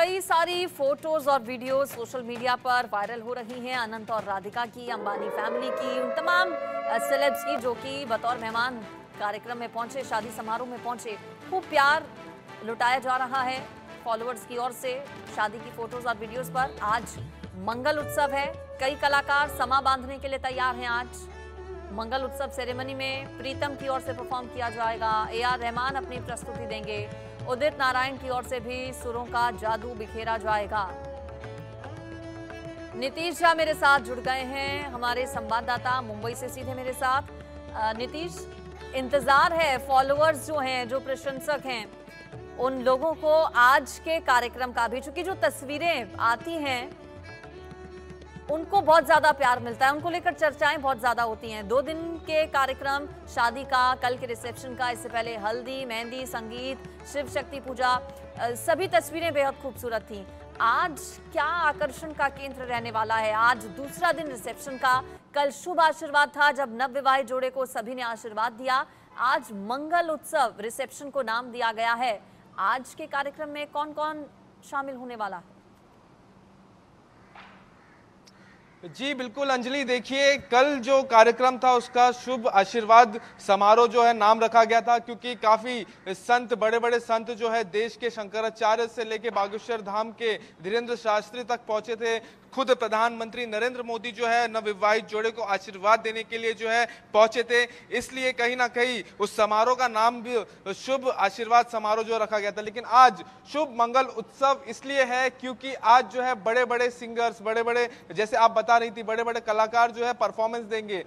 कई सारी फोटोज और वीडियोस सोशल मीडिया पर वायरल हो रही हैं अनंत और राधिका की, अंबानी फैमिली की, उन तमाम सेलेब्स की जो कि बतौर मेहमान कार्यक्रम में पहुंचे, शादी समारोह में पहुंचे। खूब प्यार लुटाया जा रहा है फॉलोअर्स की ओर से शादी की फोटोज और वीडियोस पर। आज मंगल उत्सव है, कई कलाकार समा बांधने के लिए तैयार हैं। आज मंगल उत्सव सेरेमनी में प्रीतम की ओर से परफॉर्म किया जाएगा, AR रहमान अपनी प्रस्तुति देंगे, उदित नारायण की ओर से भी सुरों का जादू बिखेरा जाएगा। नीतीश झा मेरे साथ जुड़ गए हैं, हमारे संवाददाता मुंबई से सीधे मेरे साथ। नीतीश, इंतजार है फॉलोअर्स जो हैं, जो प्रशंसक हैं, उन लोगों को आज के कार्यक्रम का भी, चूंकि जो तस्वीरें आती हैं उनको बहुत ज्यादा प्यार मिलता है, उनको लेकर चर्चाएं बहुत ज्यादा होती हैं। 2 दिन के कार्यक्रम, शादी का, कल के रिसेप्शन का, इससे पहले हल्दी, मेहंदी, संगीत, शिव शक्ति पूजा, सभी तस्वीरें बेहद खूबसूरत थी। आज क्या आकर्षण का केंद्र रहने वाला है? आज दूसरा दिन रिसेप्शन का, कल शुभ आशीर्वाद था जब नव विवाहित जोड़े को सभी ने आशीर्वाद दिया। आज मंगल उत्सव रिसेप्शन को नाम दिया गया है। आज के कार्यक्रम में कौन कौन शामिल होने वाला है? जी बिल्कुल अंजलि, देखिए कल जो कार्यक्रम था उसका शुभ आशीर्वाद समारोह जो है नाम रखा गया था, क्योंकि काफी संत, बड़े बड़े संत जो है देश के शंकराचार्य से लेके बागेश्वर धाम के धीरेन्द्र शास्त्री तक पहुंचे थे। खुद प्रधानमंत्री नरेंद्र मोदी जो है नवविवाहित जोड़े को आशीर्वाद देने के लिए जो है पहुंचे थे, इसलिए कहीं ना कहीं उस समारोह का नाम भी शुभ आशीर्वाद समारोह जो रखा गया था। लेकिन आज शुभ मंगल उत्सव इसलिए है क्योंकि आज जो है बड़े बड़े सिंगर्स, बड़े बड़े, जैसे आप बता रही थी, बड़े बड़े कलाकार जो है परफॉर्मेंस देंगे।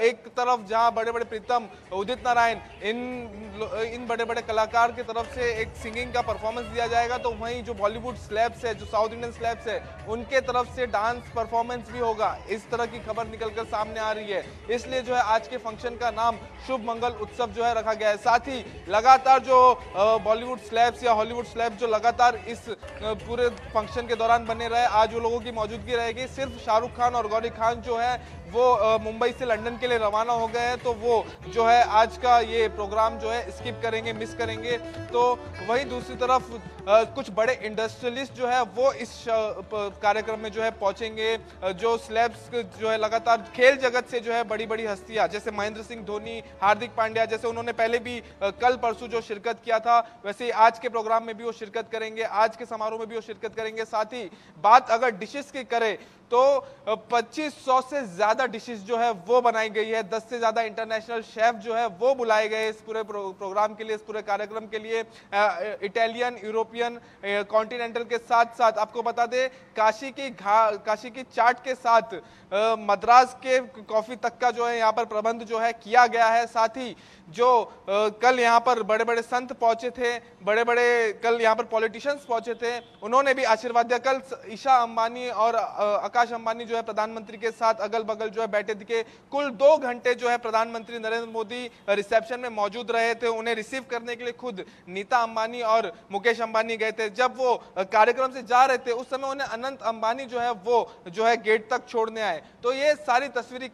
एक तरफ जहां बड़े बड़े प्रीतम, उदित नारायण, इन बड़े बड़े कलाकार की तरफ से एक सिंगिंग का परफॉर्मेंस दिया जाएगा, तो वहीं जो बॉलीवुड स्लैब्स है, जो साउथ इंडियन स्लैब्स है, उनके तरफ से डांस परफॉर्मेंस भी होगा। इस तरह की खबर निकलकर सामने आ रही है, इसलिए जो है आज के फंक्शन का नाम शुभ मंगल उत्सव जो है रखा गया है। साथ ही लगातार जो बॉलीवुड स्लैब्स या हॉलीवुड स्लैब्स जो लगातार इस पूरे फंक्शन के दौरान बने रहे, आज वो लोगों की मौजूदगी रहेगी। सिर्फ शाहरुख खान और गौरी खान जो है वो मुंबई से लंदन के लिए रवाना हो गए हैं, तो वो जो है आज का ये प्रोग्राम जो है स्किप करेंगे, मिस करेंगे। तो वहीं दूसरी तरफ कुछ बड़े इंडस्ट्रियलिस्ट जो है वो इस कार्यक्रम में जो है पहुंचेंगे। जो स्लैब्स जो है लगातार खेल जगत से जो है बड़ी बड़ी हस्तियां, जैसे महेंद्र सिंह धोनी, हार्दिक पांड्या, जैसे उन्होंने पहले भी कल परसों जो शिरकत किया था, वैसे ही आज के प्रोग्राम में भी वो शिरकत करेंगे, आज के समारोह में भी वो शिरकत करेंगे। साथ ही बात अगर डिशेस की करें तो 2500 से ज्यादा डिशेस जो है वो बनाई गई है। 10 से ज्यादा इंटरनेशनल शेफ जो है वो बुलाए गए इस पूरे प्रोग्राम के लिए, इस पूरे कार्यक्रम के लिए। इटालियन, यूरोपियन, कॉन्टिनेंटल के साथ साथ आपको बता दें काशी की चाट के साथ मद्रास के कॉफी तक का जो है यहाँ पर प्रबंध जो है किया गया है। साथ ही जो कल यहाँ पर बड़े बड़े संत पहुंचे थे, बड़े बड़े कल यहाँ पर पॉलिटिशियंस पहुंचे थे, उन्होंने भी आशीर्वाद दिया। कल ईशा अंबानी और आकाश अंबानी जो है प्रधानमंत्री के साथ अगल बगल जो है बैठे दिखे। कुल 2 घंटे जो है प्रधानमंत्री नरेंद्र मोदी रिसेप्शन में मौजूद रहे थे। उन्हें रिसीव करने के लिए खुद नीता अंबानी और मुकेश अंबानी गए थे। जब वो कार्यक्रम से जा रहे थे उस समय उन्हें अनंत अंबानी जो है वो जो है गेट तक छोड़ने आए। तो ये सारी तस्वीरें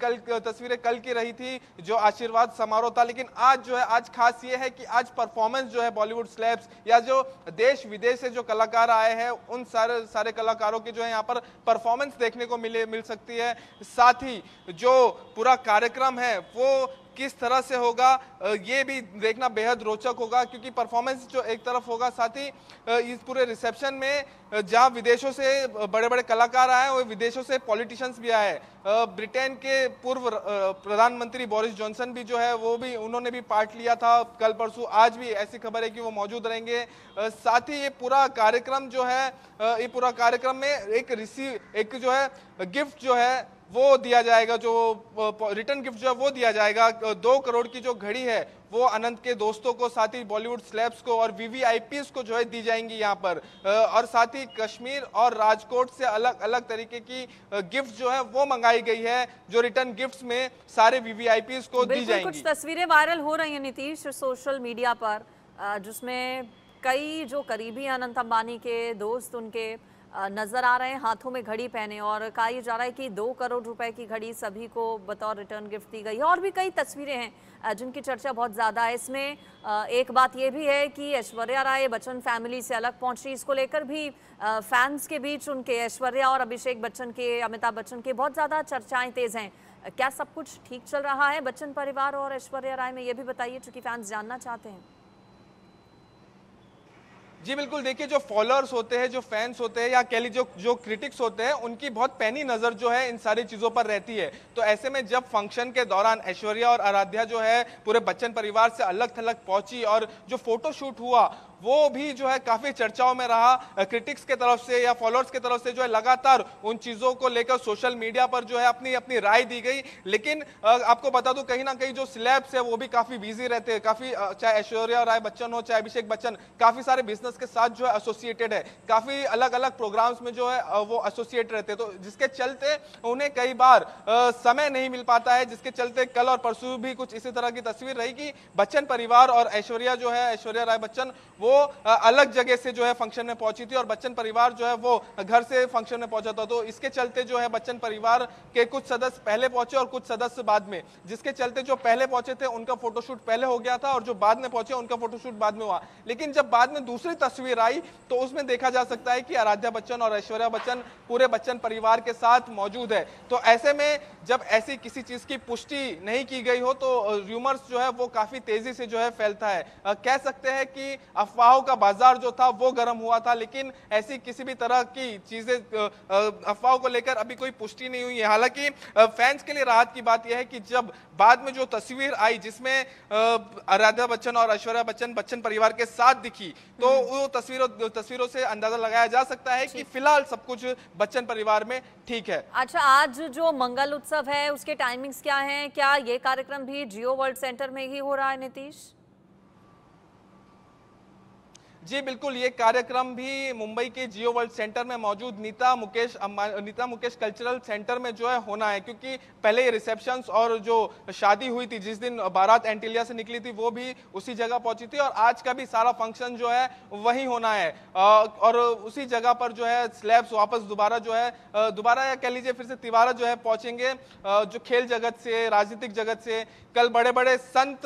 कल की रही थी जो आशीर्वाद समारोह था। लेकिन आज जो है, आज खास ये है कि आज परफॉर्मेंस जो है बॉलीवुड स्लैब्स या जो देश विदेश से जो कलाकार आए हैं उन सारे कलाकारों की जो है यहाँ पर परफॉर्मेंस देखने को मिल सकती है। साथ ही जो पूरा कार्यक्रम है वो किस तरह से होगा ये भी देखना बेहद रोचक होगा, क्योंकि परफॉर्मेंस जो एक तरफ होगा, साथ ही इस पूरे रिसेप्शन में जहां विदेशों से बड़े बड़े कलाकार आए हैं, वो विदेशों से पॉलिटिशियंस भी आए। ब्रिटेन के पूर्व प्रधानमंत्री बोरिस जॉनसन भी जो है वो भी, उन्होंने भी पार्ट लिया था कल परसों। आज भी ऐसी खबर है कि वो मौजूद रहेंगे। साथ ही ये पूरा कार्यक्रम जो है, ये पूरा कार्यक्रम में एक जो है गिफ्ट जो है वो दिया जाएगा, जो रिटर्न गिफ्ट जो है वो दिया जाएगा। 2 करोड़ की जो घड़ी है वो अनंत के दोस्तों को, साथ ही बॉलीवुड स्लैब्स को और VVIPs को जो है दी जाएंगी यहाँ पर। और साथ ही कश्मीर और राजकोट से अलग अलग तरीके की गिफ्ट जो है वो मंगाई गई है, जो रिटर्न गिफ्ट्स में सारे VVIPs को दी जाएंगी। कुछ तस्वीरें वायरल हो रही हैं नीतीश सोशल मीडिया पर, जिसमें कई जो करीबी अनंत अंबानी के दोस्त, उनके नजर आ रहे हैं हाथों में घड़ी पहने, और कहा यह जा रहा है कि 2 करोड़ रुपए की घड़ी सभी को बतौर रिटर्न गिफ्ट दी गई है। और भी कई तस्वीरें हैं जिनकी चर्चा बहुत ज़्यादा है। इसमें एक बात यह भी है कि ऐश्वर्या राय बच्चन फैमिली से अलग पहुंची, इसको लेकर भी फैंस के बीच उनके ऐश्वर्या और अभिषेक बच्चन के, अमिताभ बच्चन के बहुत ज़्यादा चर्चाएं तेज हैं। क्या सब कुछ ठीक चल रहा है बच्चन परिवार और ऐश्वर्या राय में, ये भी बताइए, चूंकि फैंस जानना चाहते हैं। जी बिल्कुल, देखिए जो फॉलोअर्स होते हैं, जो फैंस होते हैं, या कह लीजिए जो क्रिटिक्स होते हैं, उनकी बहुत पैनी नज़र जो है इन सारी चीज़ों पर रहती है। तो ऐसे में जब फंक्शन के दौरान ऐश्वर्या और आराध्या जो है पूरे बच्चन परिवार से अलग थलग पहुंची, और जो फोटो शूट हुआ वो भी जो है काफ़ी चर्चाओं में रहा। क्रिटिक्स के तरफ से या फॉलोअर्स के तरफ से जो है लगातार उन चीज़ों को लेकर सोशल मीडिया पर जो है अपनी अपनी राय दी गई। लेकिन आपको बता दूं, कहीं ना कहीं जो सिलेब्स है वो भी काफ़ी बिजी रहते हैं, काफ़ी, चाहे ऐश्वर्या राय बच्चन हो चाहे अभिषेक बच्चन, काफ़ी सारे बिजनेस के साथ जो है एसोसिएटेड है, काफ़ी अलग अलग प्रोग्राम्स में जो है वो एसोसिएट रहते हैं। तो जिसके चलते उन्हें कई बार समय नहीं मिल पाता है, जिसके चलते कल और परसों भी कुछ इसी तरह की तस्वीर रही कि बच्चन परिवार और ऐश्वर्या जो है, ऐश्वर्या राय बच्चन, वो अलग जगह से जो है फंक्शन में पहुंची थी और बच्चन परिवार जो है वो घर से फंक्शन में पहुंचा था। तो इसके चलते जो है बच्चन परिवार के कुछ सदस्य पहले पहुंचे और कुछ सदस्य बाद में, जिसके चलते जो पहले पहुंचे थे उनका फोटोशूट पहले हो गया था और जो बाद में पहुंचे उनका फोटोशूट बाद में हुआ। लेकिन जब बाद में दूसरी तस्वीर आई तो उसमें देखा जा सकता है कि आराध्या बच्चन और ऐश्वर्या बच्चन पूरे बच्चन परिवार के साथ मौजूद है। तो ऐसे में जब ऐसी किसी चीज की पुष्टि नहीं की गई हो तो र्यूमर्स जो है वो काफी तेजी से जो है फैलता है। कह सकते हैं कि अफवाहों का बाजार जो था वो गर्म हुआ था, लेकिन ऐसी किसी भी तरह की चीजें, अफवाहों को लेकर अभी कोई पुष्टि नहीं हुई है। हालांकि फैंस के लिए राहत की बात यह है कि जब बाद में जो तस्वीर आई जिसमें आराध्या बच्चन और ऐश्वर्या बच्चन बच्चन परिवार के साथ दिखी, तो वो तस्वीरों से अंदाजा लगाया जा सकता है कि फिलहाल सब कुछ बच्चन परिवार में ठीक है। अच्छा, आज जो मंगल उत्सव है उसके टाइमिंग्स क्या हैं? क्या ये कार्यक्रम भी जियो वर्ल्ड सेंटर में ही हो रहा है नीतीश? जी बिल्कुल, ये कार्यक्रम भी मुंबई के जियो वर्ल्ड सेंटर में मौजूद नीता मुकेश कल्चरल सेंटर में जो है होना है, क्योंकि पहले ये रिसेप्शंस और जो शादी हुई थी, जिस दिन बारात एंटीलिया से निकली थी, वो भी उसी जगह पहुंची थी और आज का भी सारा फंक्शन जो है वही होना है। और उसी जगह पर जो है स्लैब्स वापस दोबारा या कह लीजिए फिर से तिवारा जो है पहुंचेंगे, जो खेल जगत से, राजनीतिक जगत से। कल बड़े बड़े संत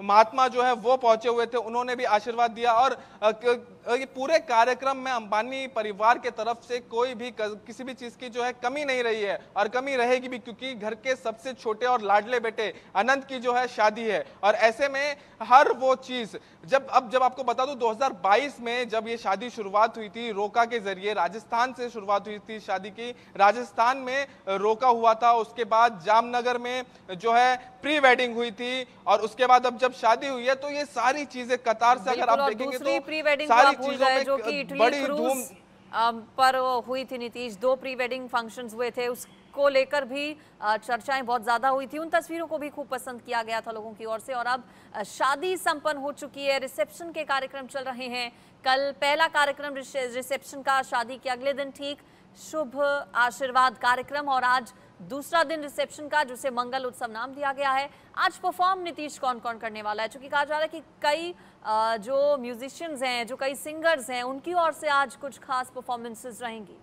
महात्मा जो है वो पहुंचे हुए थे, उन्होंने भी आशीर्वाद दिया और ये पूरे कार्यक्रम में अंबानी परिवार के तरफ से कोई भी किसी भी चीज की जो है कमी नहीं रही है और कमी रहेगी भी, क्योंकि घर के सबसे छोटे और लाडले बेटे अनंत की जो है शादी है। और ऐसे में हर वो चीज जब आपको बता दूं 2022 में जब ये शादी शुरुआत हुई थी रोका के जरिए, राजस्थान से शुरुआत हुई थी शादी की, राजस्थान में रोका हुआ था, उसके बाद जामनगर में जो है प्री वेडिंग हुई थी और उसके बाद अब जब शादी हुई है तो ये सारी चीजें कतार से अगर आप देखेंगे तो प्री वेडिंग सारी भूल चीजों गए, जो में कि इटली बड़ी क्रूज धूम पर हुई थी नीतीश। 2 प्री वेडिंग फंक्शंस हुए थे, उसको लेकर भी चर्चाएं बहुत ज्यादा हुई थी। उन तस्वीरों को भी खूब पसंद किया गया था लोगों की ओर से। और अब शादी संपन्न हो चुकी है, रिसेप्शन के कार्यक्रम चल रहे हैं। कल पहला कार्यक्रम रिसेप्शन का, शादी के अगले दिन ठीक शुभ आशीर्वाद कार्यक्रम, और आज दूसरा दिन रिसेप्शन का, जिसे मंगल उत्सव नाम दिया गया है। आज परफॉर्म नीतीश कौन कौन करने वाला है? क्योंकि कहा जा रहा है कि कई जो म्यूजिशियंस हैं, जो कई सिंगर्स हैं, उनकी ओर से आज कुछ खास परफॉर्मेंसेस रहेंगी।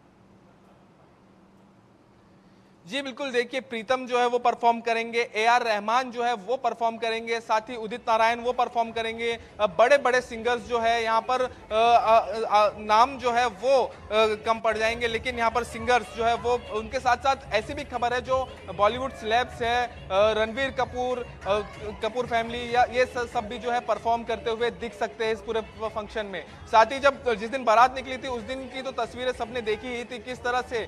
जी बिल्कुल, देखिए प्रीतम जो है वो परफॉर्म करेंगे, AR रहमान जो है वो परफॉर्म करेंगे, साथ ही उदित नारायण वो परफॉर्म करेंगे। बड़े बड़े सिंगर्स जो है यहाँ पर नाम जो है वो कम पड़ जाएंगे, लेकिन यहाँ पर सिंगर्स जो है वो उनके साथ साथ ऐसी भी खबर है जो बॉलीवुड सेलेब्स है, रणवीर कपूर फैमिली, या ये सब भी जो है परफॉर्म करते हुए दिख सकते हैं इस पूरे फंक्शन में। साथ ही जब जिस दिन बारात निकली थी उस दिन की तो तस्वीरें सबने देखी ही थी, किस तरह से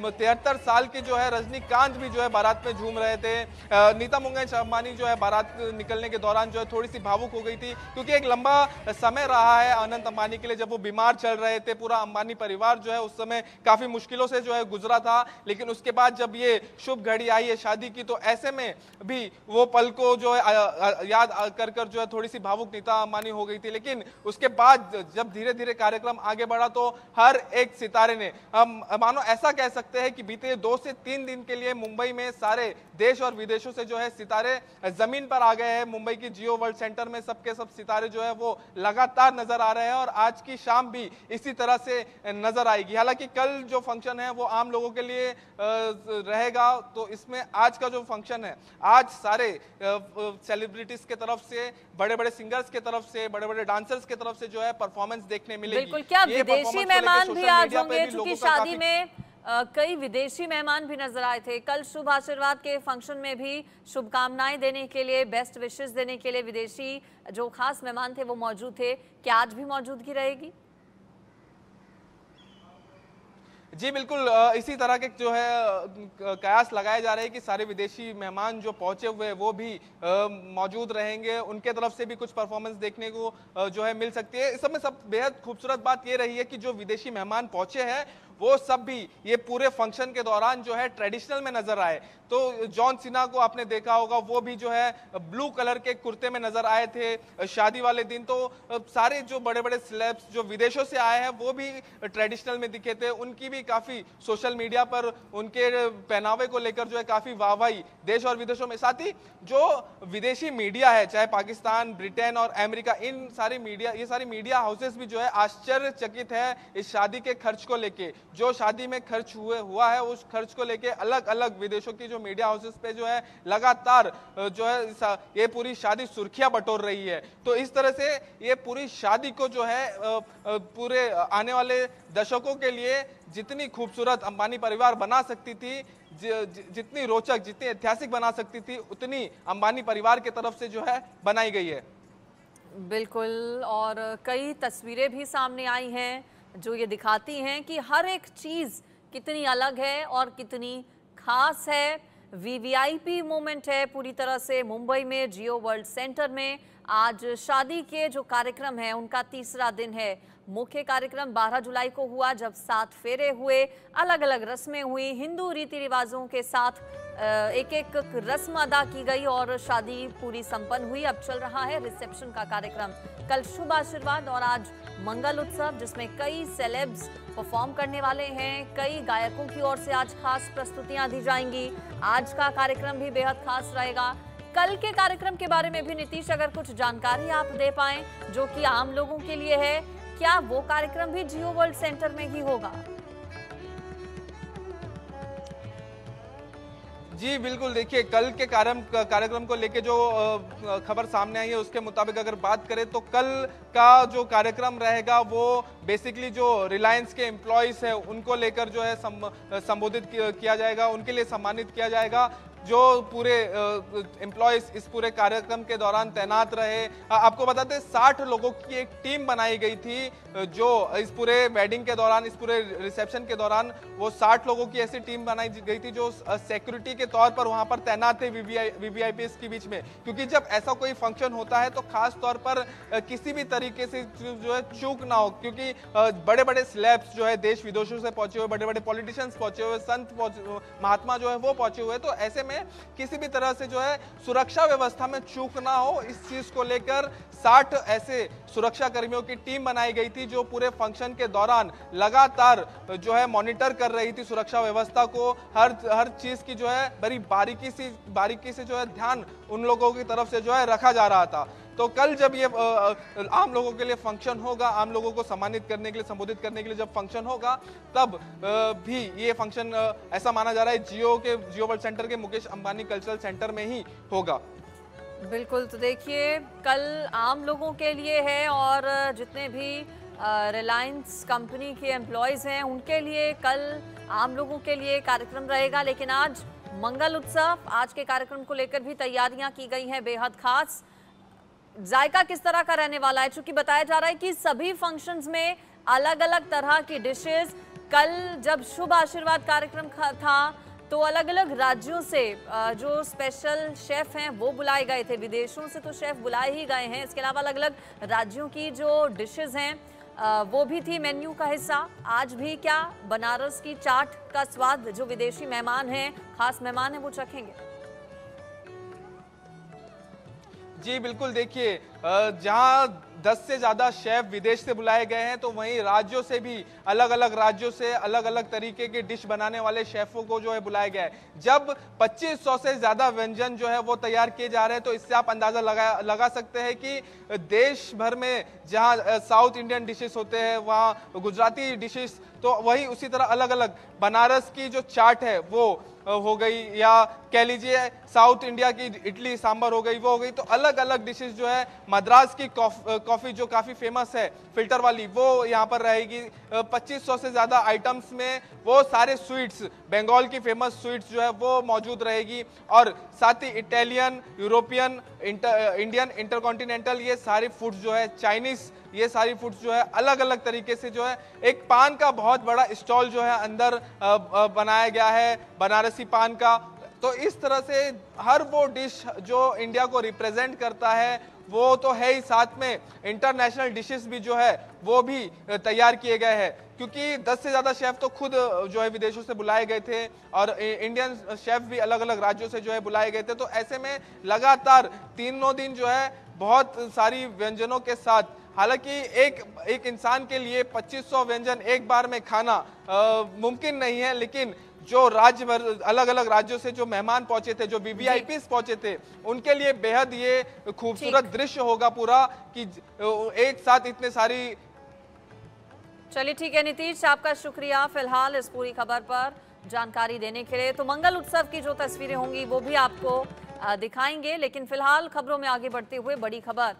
73 साल के जो है रजनीकांत भी जो है बारात में झूम रहे थे। नीता मुकेश अंबानी जो है बारात निकलने के दौरान जो है थोड़ी सी भावुक हो गई थी, क्योंकि एक लंबा समय रहा है अनंत अंबानी के लिए, जब वो बीमार चल रहे थे। पूरा अंबानी परिवार जो है उस समय काफी मुश्किलों से जो है गुजरा था, लेकिन उसके बाद जब ये शुभ घड़ी आई है शादी की, तो ऐसे में भी वो पल को जो है याद कर जो है थोड़ी सी भावुक नीता अंबानी हो गई थी। लेकिन उसके बाद जब धीरे धीरे कार्यक्रम आगे बढ़ा तो हर एक सितारे ने, मानो ऐसा कह सकते हैं कि बीते 2 से 3 दिन दिन के लिए मुंबई में सारे देश और विदेशों से जो है सितारे जमीन पर आ गए हैं। मुंबई की जियो वर्ल्ड सेंटर में सबके सब सितारे जो है वो लगातार नजर आ रहे हैं और आज की शाम भी इसी तरह से नजर आएगी। हालांकि कल जो फंक्शन है वो आम लोगों के लिए रहेगा, तो इसमें आज का जो फंक्शन है, आज सारे सेलिब्रिटीज के तरफ से, बड़े बड़े सिंगर्स के तरफ से, बड़े बड़े डांसर्स के तरफ से जो है परफॉर्मेंस देखने मिलेगी। बिल्कुल, क्या विदेशी मेहमान भी आज होंगे? चूंकि शादी में कई विदेशी मेहमान भी नजर आए थे। कल शुभ आशीर्वाद के फंक्शन में भी शुभकामनाएं देने के लिए, बेस्ट विशेस देने के लिए विदेशी जो खास मेहमान थे वो मौजूद थे। क्या आज भी मौजूदगी रहेगी? जी बिल्कुल, इसी तरह के जो है कयास लगाए जा रहे हैं कि सारे विदेशी मेहमान जो पहुंचे हुए वो भी मौजूद रहेंगे। उनके तरफ से भी कुछ परफॉर्मेंस देखने को जो है मिल सकती है। इस समय सब बेहद खूबसूरत बात ये रही है कि जो विदेशी मेहमान पहुंचे हैं वो सब भी ये पूरे फंक्शन के दौरान जो है ट्रेडिशनल में नजर आए। तो जॉन सीना को आपने देखा होगा, वो भी जो है ब्लू कलर के कुर्ते में नजर आए थे शादी वाले दिन। तो सारे जो बड़े बड़े सेलेब्स जो विदेशों से आए हैं वो भी ट्रेडिशनल में दिखे थे। उनकी भी काफी सोशल मीडिया पर उनके पहनावे को लेकर जो है काफी वाहवाही देश और विदेशों में। साथ ही जो विदेशी मीडिया है, चाहे पाकिस्तान, ब्रिटेन और अमेरिका, इन सारी मीडिया, ये सारी मीडिया हाउसेस भी जो है आश्चर्यचकित है इस शादी के खर्च को लेके। जो शादी में खर्च हुआ है उस खर्च को लेके अलग अलग विदेशों की जो मीडिया हाउसेस पे जो है लगातार जो है ये पूरी शादी सुर्खियां बटोर रही है। तो इस तरह से ये पूरी शादी को जो है पूरे आने वाले दशकों के लिए जितनी खूबसूरत अंबानी परिवार बना सकती थी, जितनी रोचक, जितनी ऐतिहासिक बना सकती थी, उतनी अंबानी परिवार की तरफ से जो है बनाई गई है। बिल्कुल, और कई तस्वीरें भी सामने आई हैं जो ये दिखाती हैं कि हर एक चीज़ कितनी अलग है और कितनी खास है। वीवीआईपी मोमेंट है पूरी तरह से मुंबई में जियो वर्ल्ड सेंटर में। आज शादी के जो कार्यक्रम है उनका तीसरा दिन है। मुख्य कार्यक्रम 12 जुलाई को हुआ जब 7 फेरे हुए, अलग अलग रस्में हुई, हिंदू रीति रिवाजों के साथ एक एक रस्म अदा की गई और शादी पूरी संपन्न हुई। अब चल रहा है रिसेप्शन का कार्यक्रम। कल शुभ आशीर्वाद और आज मंगल उत्सव, जिसमें कई सेलेब्स परफॉर्म करने वाले हैं। कई गायकों की ओर से आज खास प्रस्तुतियां दी जाएंगी। आज का कार्यक्रम भी बेहद खास रहेगा। कल के कार्यक्रम के बारे में भी नीतीश अगर कुछ जानकारी आप दे पाएं जो कि आम लोगों के लिए है, क्या वो कार्यक्रम भी जियो वर्ल्ड सेंटर में ही होगा? जी बिल्कुल, देखिए कल के कार्यक्रम को लेके जो खबर सामने आई है उसके मुताबिक अगर बात करें तो कल का जो कार्यक्रम रहेगा वो बेसिकली जो रिलायंस के एम्प्लॉयज है उनको लेकर जो है संबोधित किया जाएगा, उनके लिए सम्मानित किया जाएगा। जो पूरे एम्प्लॉयज इस पूरे कार्यक्रम के दौरान तैनात रहे। आपको बताते 60 लोगों की एक टीम बनाई गई थी जो इस पूरे वेडिंग के दौरान, इस पूरे रिसेप्शन के दौरान वो 60 लोगों की ऐसी टीम बनाई गई थी जो सिक्योरिटी के तौर पर वहां पर तैनात थे वीवीआईपीएस के बीच में। क्योंकि जब ऐसा कोई फंक्शन होता है तो खास तौर पर किसी भी तरीके से जो है चूक ना हो, क्योंकि बड़े बड़े स्लैब्स जो है देश विदेशों से पहुंचे हुए, बड़े बड़े पॉलिटिशियंस पहुंचे हुए, संत महात्मा जो है वो पहुंचे हुए। तो ऐसे में किसी भी तरह से जो है सुरक्षा व्यवस्था में चूक ना हो, इस चीज को लेकर 60 ऐसे सुरक्षा कर्मियों की टीम बनाई गई थी जो पूरे फंक्शन के दौरान लगातार जो है मॉनिटर कर रही थी सुरक्षा व्यवस्था को। हर चीज की जो है बड़ी बारीकी से जो है ध्यान उन लोगों की तरफ से जो है रखा जा रहा था। तो कल जब ये आम लोगों के लिए फंक्शन होगा, आम लोगों को सम्मानित करने के लिए, संबोधित करने के लिए जब फंक्शन होगा, तब भी ये फंक्शन ऐसा माना जा रहा है जियो वर्ल्ड सेंटर के मुकेश अंबानी कल्चरल सेंटर में ही होगा। बिल्कुल, तो देखिए कल आम लोगों के लिए है और जितने भी रिलायंस कंपनी के एम्प्लॉयज़ हैं उनके लिए कल आम लोगों के लिए कार्यक्रम रहेगा। लेकिन आज मंगल उत्सव, आज के कार्यक्रम को लेकर भी तैयारियां की गई हैं बेहद खास। जायका किस तरह का रहने वाला है? चूंकि बताया जा रहा है कि सभी फंक्शंस में अलग अलग तरह की डिशेस। कल जब शुभ आशीर्वाद कार्यक्रम था तो अलग अलग राज्यों से जो स्पेशल शेफ हैं वो बुलाए गए थे। विदेशों से तो शेफ बुलाए ही गए हैं, इसके अलावा अलग अलग राज्यों की जो डिशेस हैं वो भी थी मेन्यू का हिस्सा। आज भी क्या बनारस की चाट का स्वाद जो विदेशी मेहमान हैं, खास मेहमान हैं, वो चखेंगे? जी बिल्कुल, देखिए जहां 10 से ज्यादा शेफ विदेश से बुलाए गए हैं, तो वहीं राज्यों से भी अलग अलग राज्यों से अलग अलग तरीके के डिश बनाने वाले शेफों को जो है बुलाया गया है। जब 2500 से ज्यादा व्यंजन जो है वो तैयार किए जा रहे हैं, तो इससे आप अंदाजा लगा सकते हैं कि देश भर में जहां साउथ इंडियन डिशेस होते हैं, वहां गुजराती डिशेस, तो वही उसी तरह अलग अलग बनारस की जो चाट है वो हो गई, या कह लीजिए साउथ इंडिया की इडली सांभर हो गई, वो हो गई। तो अलग अलग डिशेस जो है, मद्रास की कॉफी जो काफी फेमस है फिल्टर वाली, वो यहाँ पर रहेगी। 2500 से ज्यादा आइटम्स में वो सारे स्वीट्स, बंगाल की फेमस स्वीट्स जो है वो मौजूद रहेगी, और साथ ही इटालियन, यूरोपियन, इंडियन, इंटरकॉन्टिनेंटल, ये सारी फूड्स जो है, चाइनीज, ये सारी फूड्स जो है अलग अलग तरीके से जो है, एक पान का बहुत बड़ा स्टॉल जो है अंदर बनाया गया है, बनारसी पान का। तो इस तरह से हर वो डिश जो इंडिया को रिप्रेजेंट करता है वो तो है ही, साथ में इंटरनेशनल डिशेस भी जो है वो भी तैयार किए गए हैं, क्योंकि 10 से ज्यादा शेफ तो खुद जो है विदेशों से बुलाए गए थे, और इंडियन शेफ भी अलग अलग राज्यों से जो है बुलाए गए थे। तो ऐसे में लगातार तीनों दिन जो है बहुत सारी व्यंजनों के साथ, हालांकि एक इंसान के लिए 2500 व्यंजन एक बार में खाना मुमकिन नहीं है, लेकिन जो राज्य भर अलग अलग राज्यों से जो मेहमान पहुंचे थे, जो वीवीआईपीस पहुंचे थे, उनके लिए बेहद ये खूबसूरत दृश्य होगा पूरा, कि एक साथ इतने सारी। चलिए ठीक है नीतीश, आपका शुक्रिया फिलहाल इस पूरी खबर पर जानकारी देने के लिए। तो मंगल उत्सव की जो तस्वीरें होंगी वो भी आपको दिखाएंगे, लेकिन फिलहाल खबरों में आगे बढ़ते हुए बड़ी खबर